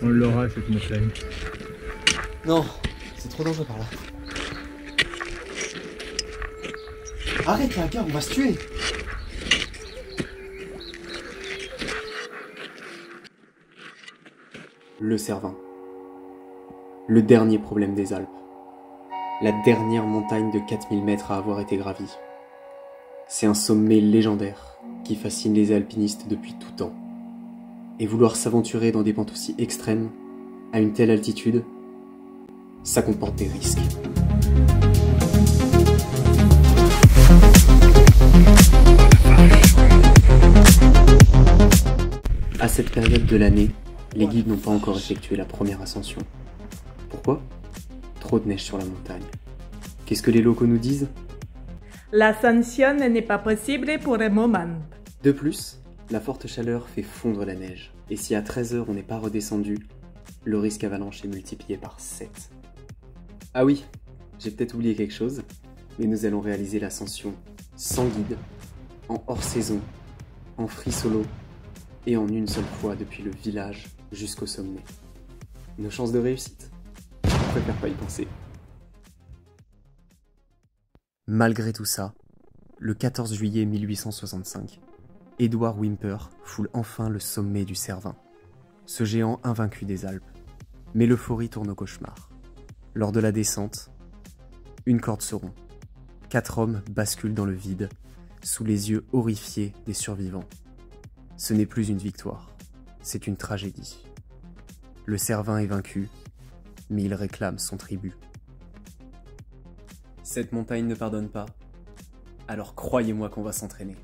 On l'aura cette montagne. Non, c'est trop dangereux par là. Arrête la gare, on va se tuer. Le Cervin. Le dernier problème des Alpes. La dernière montagne de 4000 mètres à avoir été gravie. C'est un sommet légendaire qui fascine les alpinistes depuis tout temps. Et vouloir s'aventurer dans des pentes aussi extrêmes, à une telle altitude, ça comporte des risques. À cette période de l'année, les guides n'ont pas encore effectué la première ascension. Pourquoi ? Trop de neige sur la montagne. Qu'est-ce que les locaux nous disent ? L'ascension n'est pas possible pour le moment. De plus, la forte chaleur fait fondre la neige, et si à 13 h on n'est pas redescendu, le risque avalanche est multiplié par 7. Ah oui, j'ai peut-être oublié quelque chose, mais nous allons réaliser l'ascension sans guide, en hors-saison, en free solo, et en une seule fois depuis le village jusqu'au sommet. Nos chances de réussite ? Je préfère pas y penser. Malgré tout ça, le 14 juillet 1865, Edward Whymper foule enfin le sommet du Cervin, ce géant invaincu des Alpes. Mais l'euphorie tourne au cauchemar. Lors de la descente, une corde se rompt. 4 hommes basculent dans le vide, sous les yeux horrifiés des survivants. Ce n'est plus une victoire, c'est une tragédie. Le Cervin est vaincu, mais il réclame son tribut. Cette montagne ne pardonne pas, alors croyez-moi qu'on va s'entraîner.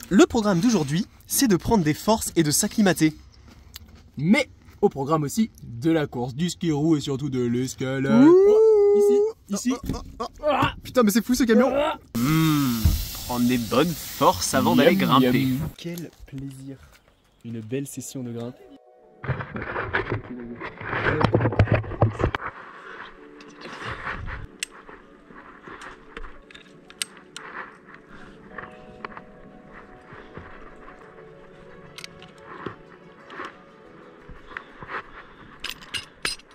Le programme d'aujourd'hui, c'est de prendre des forces et de s'acclimater. Mais au programme aussi de la course, du ski roue et surtout de l'escalade. Oh, ici. Putain, mais c'est fou ce camion. Prendre des bonnes forces avant d'aller grimper. Quel plaisir. Une belle session de grimpe.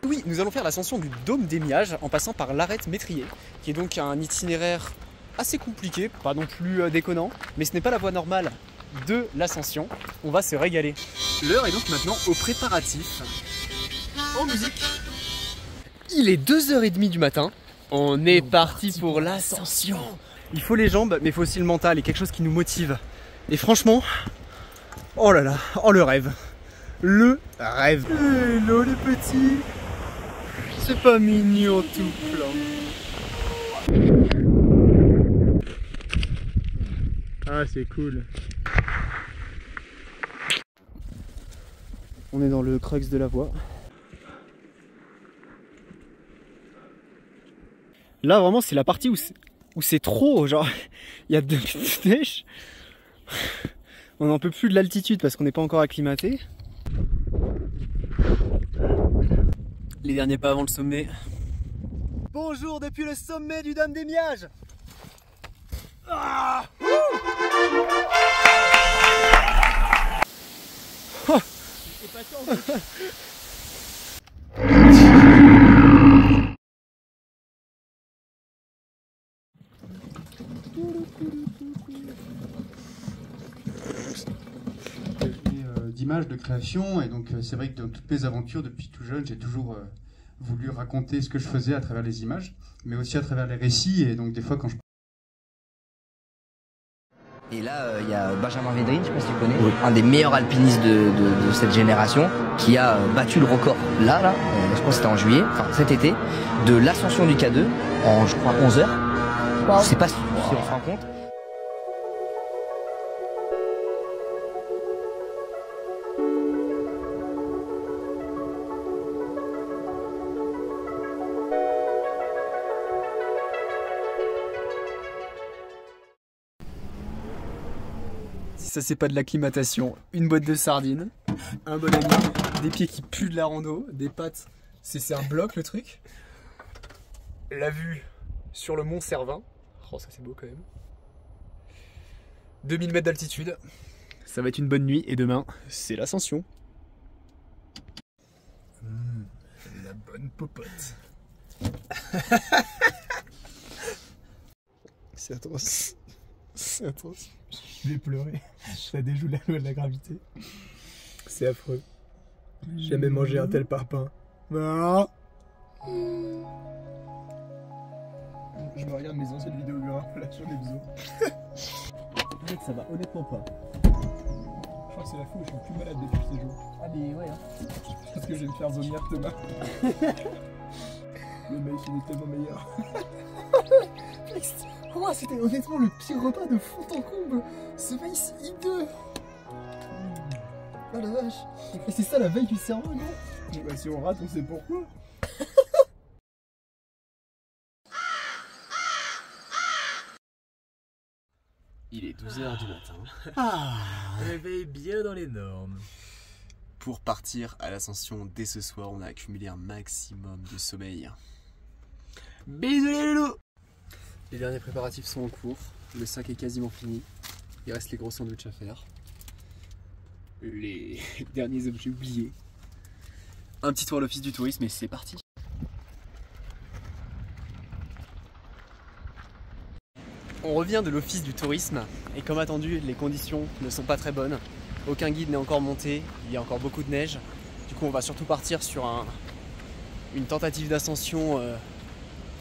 Oui, nous allons faire l'ascension du Dôme des Miages en passant par l'Arête Métrier, qui est donc un itinéraire assez compliqué, pas non plus déconnant, mais ce n'est pas la voie normale de l'ascension. On va se régaler. L'heure est donc maintenant au préparatif, en musique. Il est 2 h 30 du matin On est parti pour l'ascension. Il faut les jambes, mais il faut aussi le mental et quelque chose qui nous motive. Et franchement, oh là là, oh le rêve. Le rêve. Hello les petits. C'est pas mignon tout plein. Ah, c'est cool. On est dans le crux de la voie. Là vraiment c'est la partie où c'est trop, genre il y a de la neige. On n'en peut plus de l'altitude parce qu'on n'est pas encore acclimaté. Les derniers pas avant le sommet. Bonjour depuis le sommet du Dôme des Miages. Ah d'images, de création, et donc c'est vrai que dans toutes mes aventures depuis tout jeune, j'ai toujours voulu raconter ce que je faisais à travers les images, mais aussi à travers les récits, et donc des fois quand je... Et là, il y a Benjamin Védrine, je sais pas si tu connais, un des meilleurs alpinistes de cette génération, qui a battu le record là, je pense que c'était en juillet, enfin cet été, de l'ascension du K2 en, je crois, 11 heures. Wow. Je sais pas si on se rend compte. Ça c'est pas de l'acclimatation, une boîte de sardines, un bon ami, des pieds qui puent de la rando, des pattes, c'est un bloc le truc. La vue sur le mont Cervin, oh ça c'est beau quand même. 2000 mètres d'altitude, ça va être une bonne nuit et demain c'est l'ascension. La bonne popote. C'est atroce. C'est atroce. Je vais pleurer. Ça déjoue la loi de la gravité. C'est affreux. J'ai jamais mangé un tel parpaing. Ah. Je me regarde mes anciennes vidéos relation des bisous. En fait, ça va honnêtement pas. Je crois que c'est la fois où je suis plus malade depuis ces jours. Ah mais ouais hein. Je pense que je vais me faire vomir Thomas. Le mec il est tellement meilleur. Oh, c'était honnêtement le pire repas de fond en comble. Ce maïs hideux. Oh la vache. Et c'est ça la veille du cerveau, non? Bah si on rate, on sait pourquoi. Il est 12h du matin. Réveil bien dans les normes. Pour partir à l'ascension dès ce soir, on a accumulé un maximum de sommeil. Bisous les loulous. Les derniers préparatifs sont en cours, le sac est quasiment fini, il reste les gros sandwichs à faire. Les derniers objets oubliés. Un petit tour à l'office du tourisme et c'est parti. On revient de l'office du tourisme et comme attendu, les conditions ne sont pas très bonnes. Aucun guide n'est encore monté, il y a encore beaucoup de neige. Du coup on va surtout partir sur une tentative d'ascension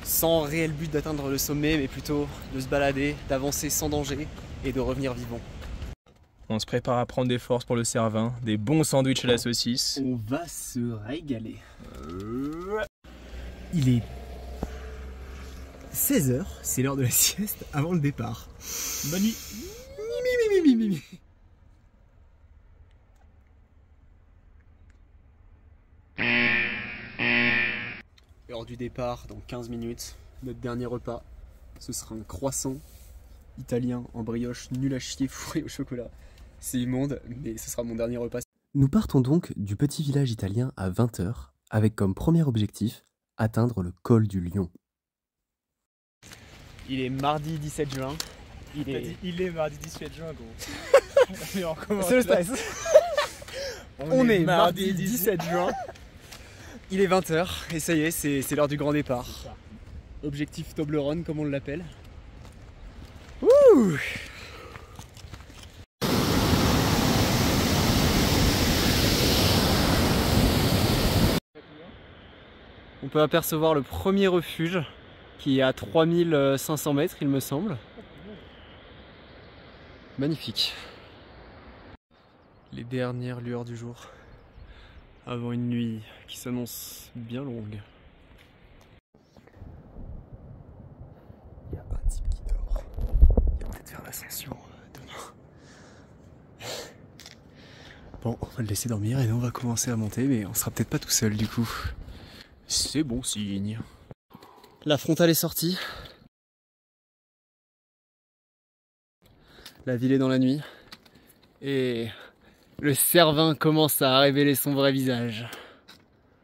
sans réel but d'atteindre le sommet, mais plutôt de se balader, d'avancer sans danger et de revenir vivant. On se prépare à prendre des forces pour le Cervin, des bons sandwichs à la saucisse. On va se régaler. Il est 16h, c'est l'heure de la sieste avant le départ. Bonne nuit. L'heure du départ dans 15 minutes. Notre dernier repas, ce sera un croissant italien en brioche nul à chier fourré au chocolat. C'est immonde, mais ce sera mon dernier repas. Nous partons donc du petit village italien à 20h, avec comme premier objectif, atteindre le col du Lion. Il est mardi 17 juin. Il est mardi 17 juin, gros. C'est le stress. On est mardi 17 juin. Il est 20h et ça y est, c'est l'heure du grand départ. Objectif Toblerone comme on l'appelle. Ouh! On peut apercevoir le premier refuge qui est à 3500 mètres, il me semble. Magnifique. Les dernières lueurs du jour avant une nuit qui s'annonce bien longue. Il y a un type qui dort. Il va peut-être faire l'ascension demain. Bon, on va le laisser dormir et nous on va commencer à monter, mais on sera peut-être pas tout seul du coup. C'est bon signe. La frontale est sortie. La ville est dans la nuit. Et le Cervin commence à révéler son vrai visage.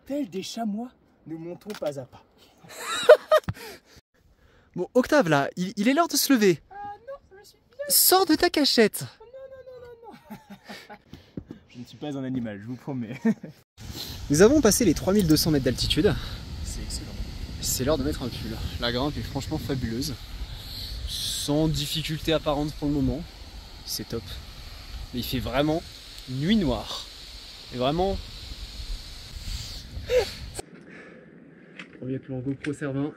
Tels des chamois, nous montons pas à pas. Bon, Octave là, il est l'heure de se lever. Ah non, je suis bien. Sors de ta cachette. Non. Je ne suis pas un animal, je vous promets. Nous avons passé les 3200 mètres d'altitude. C'est excellent. C'est l'heure de mettre un pull. La grimpe est franchement fabuleuse. Sans difficulté apparente pour le moment. C'est top. Mais il fait vraiment nuit noire. Et vraiment... Premier plan GoPro Cervin.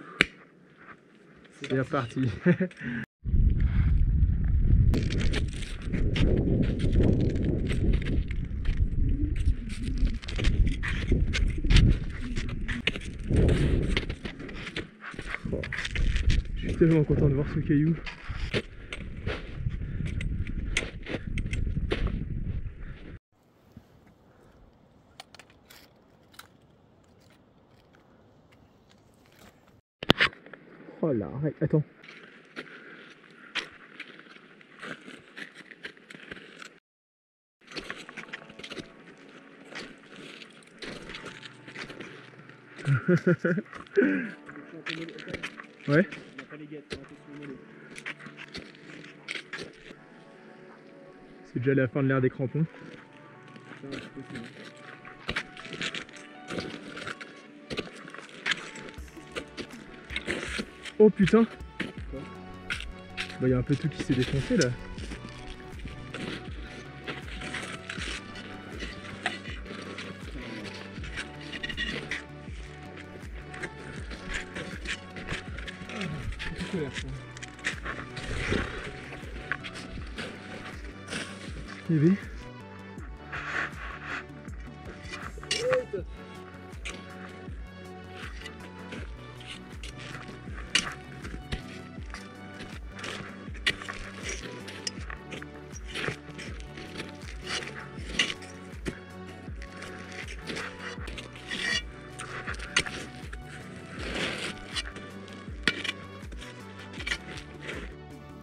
C'est reparti. Je suis tellement content de voir ce caillou. Oh là, arrête, attends. Ouais. C'est déjà la fin de l'ère des crampons. Oh putain! Bah y a un peu tout qui s'est défoncé là. Bébé.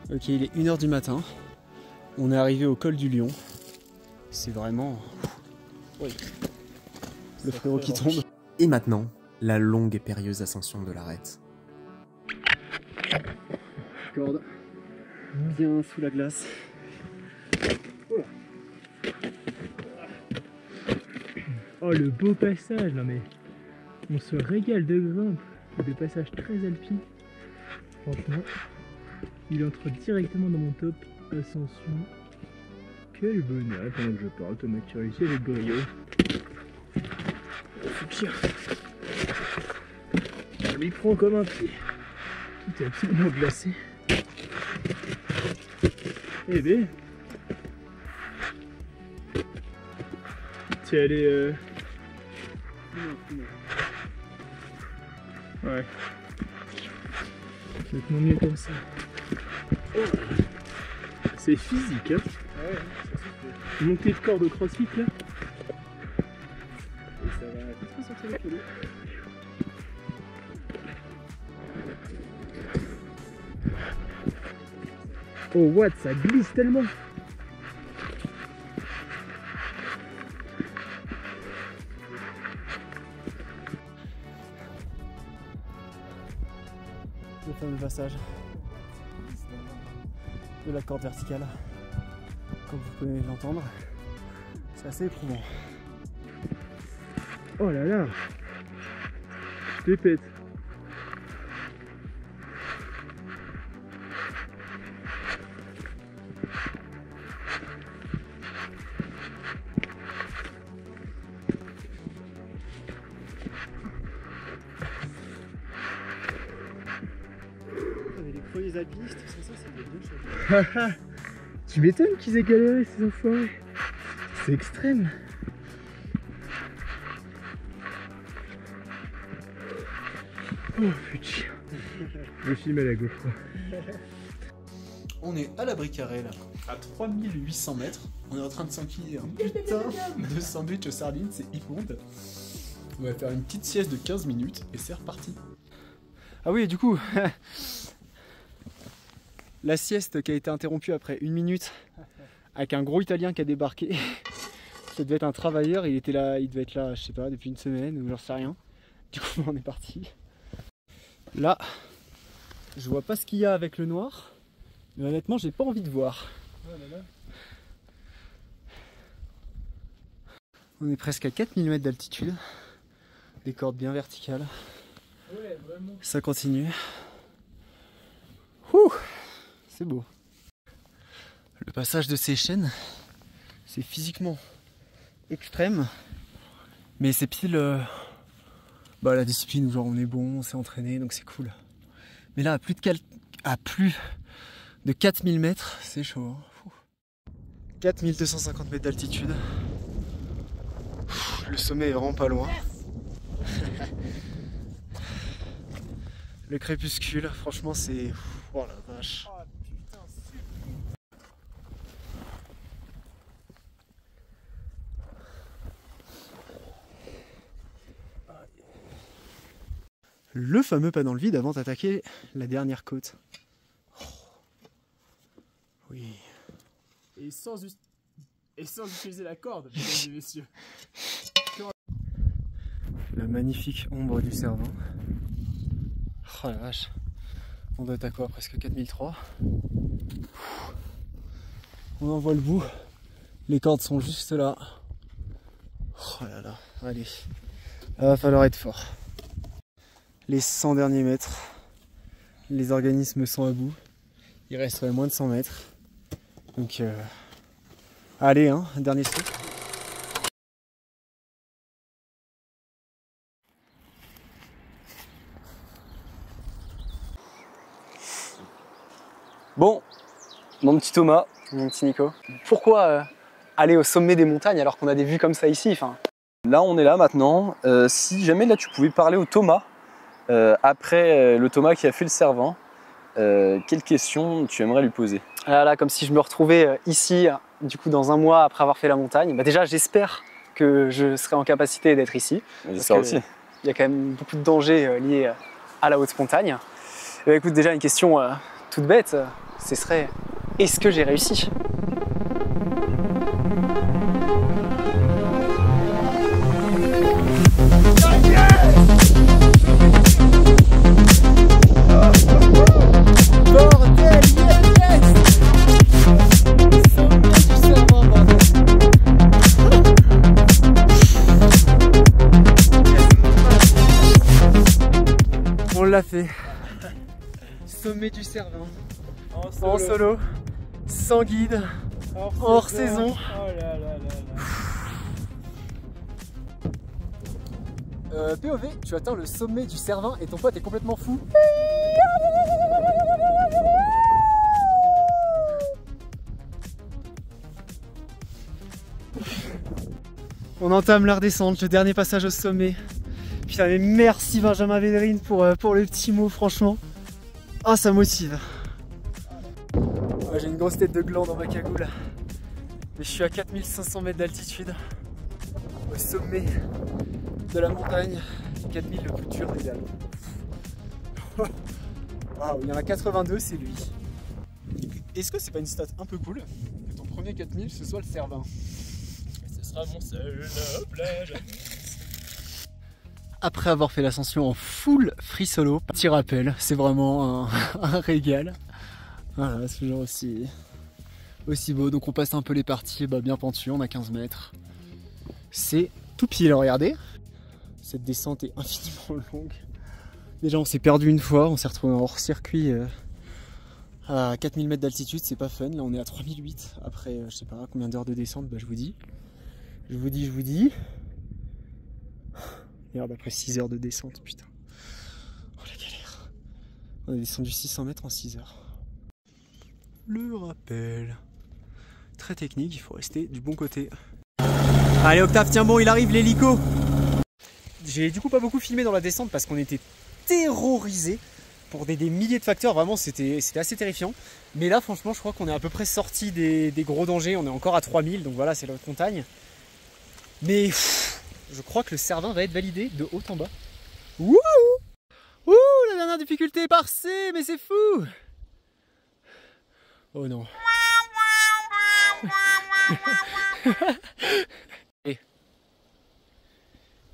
Ok, il est 1 h du matin. On est arrivé au col du Lion. C'est vraiment... Oui. Le frérot qui tombe. Et maintenant, la longue et périlleuse ascension de l'arête. Corde. Bien sous la glace. Oh le beau passage, non mais on se régale de grimpe, de passages très alpins. Franchement, il entre directement dans mon top ascension. Quel bonheur, pendant que je parle, Thomas Curici avec brio. Futur. Je m'y prends comme un pied. Tout est absolument glacé. Eh ben. Tu es allé Ouais. C'est nettement mieux comme ça. C'est physique, hein. Ouais. Montée de corde au crossfit là. Et ça va très sortir le kilo. Oh what, ça glisse tellement. Le fameux passage de la corde verticale, comme vous pouvez l'entendre, c'est assez éprouvant. Oh là là, je te pète. les alpinistes, tout ça, c'est une bonne chose. Tu m'étonnes qu'ils aient galéré ces enfoirés. C'est extrême. Oh putain. Je vais filmer la GoPro. On est à l'abri carré là, à 3800 mètres. On est en train de s'enquiller un putain de sandwich aux sardines, c'est immonde. On va faire une petite sieste de 15 minutes et c'est reparti. Ah oui, et du coup, la sieste qui a été interrompue après 1 minute avec un gros Italien qui a débarqué. Ça devait être un travailleur, il devait être là, je sais pas, depuis 1 semaine ou j'en sais rien. Du coup, on est parti. Là, je vois pas ce qu'il y a avec le noir, mais honnêtement, j'ai pas envie de voir. On est presque à 4000 mètres d'altitude, des cordes bien verticales. Ouais, vraiment. Ça continue. Ouh, c'est beau. Le passage de ces chaînes, c'est physiquement extrême, mais c'est pile la discipline où genre on est bon, on s'est entraîné, donc c'est cool. Mais là, à plus de 4000 mètres, c'est chaud. Hein. 4250 mètres d'altitude. Le sommet est vraiment pas loin. Le crépuscule, franchement, c'est... Oh la vache. Le fameux pas dans le vide avant d'attaquer la dernière côte. Oui. Et sans utiliser la corde, mesdames et messieurs. La magnifique ombre du Cervin. Oh la vache. On doit être à quoi? Presque 4003. On en voit le bout. Les cordes sont juste là. Oh là là. Allez. Là, va falloir être fort. Les 100 derniers mètres. Les organismes sont à bout. Il resterait moins de 100 mètres. Donc allez, hein, dernier saut. Bon, mon petit Thomas, mon petit Nico, pourquoi aller au sommet des montagnes alors qu'on a des vues comme ça ici? Là, on est là maintenant. Si jamais là tu pouvais parler au Thomas, après le Thomas qui a fait le Cervin, quelle question tu aimerais lui poser? Là, comme si je me retrouvais ici, du coup, dans un mois après avoir fait la montagne. Bah, déjà, j'espère que je serai en capacité d'être ici. J'espère aussi. Il y a quand même beaucoup de dangers liés à la haute montagne. Écoute, déjà, une question toute bête, ce serait: est-ce que j'ai réussi? On l'a fait. Sommet du Cervin. En solo. Sans guide. Hors saison. Oh là là là là. POV, tu atteins le sommet du Cervin et ton pote est complètement fou. On entame la redescente, le dernier passage au sommet. Putain, mais merci Benjamin Védrine pour le petit mot, franchement. Ah, ça motive. J'ai une grosse tête de gland dans ma cagoule. Mais je suis à 4500 mètres d'altitude, au sommet de la montagne. 4000 le plus dur des Alpes. Waouh, il y en a 82, c'est lui. Est-ce que c'est pas une stat un peu cool que ton premier 4000 ce soit le Cervin? Ce sera mon seul plage. Après avoir fait l'ascension en full free solo, petit rappel, c'est vraiment un régal. Voilà, c'est toujours aussi beau. Donc on passe un peu les parties bien pentues, on a 15 mètres. C'est tout pile, regardez. Cette descente est infiniment longue. Déjà on s'est perdu une fois, on s'est retrouvé en hors circuit à 4000 mètres d'altitude, c'est pas fun. Là on est à 3008 après je sais pas combien d'heures de descente, je vous dis. Je vous dis. Merde, après 6 heures de descente, putain. Oh la galère. On a descendu 600 mètres en 6 heures. le rappel. Très technique, il faut rester du bon côté. Allez Octave, tiens bon, il arrive l'hélico. J'ai du coup pas beaucoup filmé dans la descente parce qu'on était terrorisés pour des milliers de facteurs, vraiment c'était assez terrifiant. Mais là franchement je crois qu'on est à peu près sorti des gros dangers, on est encore à 3000, donc voilà c'est la haute montagne. Mais je crois que le Cervin va être validé de haut en bas. Wouh! Ouh, la dernière difficulté est passée, mais c'est fou! Oh non.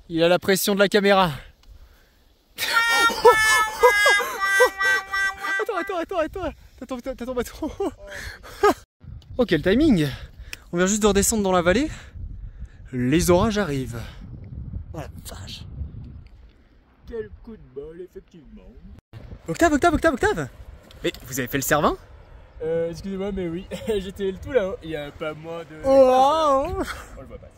Il a la pression de la caméra. Attends, bateau. Oh, quel timing! On vient juste de redescendre dans la vallée. Les orages arrivent. Oh la vache! Quel coup de bol, effectivement. Octave! Mais vous avez fait le Cervin? Excusez-moi, mais oui, j'étais tout là-haut. Il n'y a pas moins de. Oh! On le voit pas.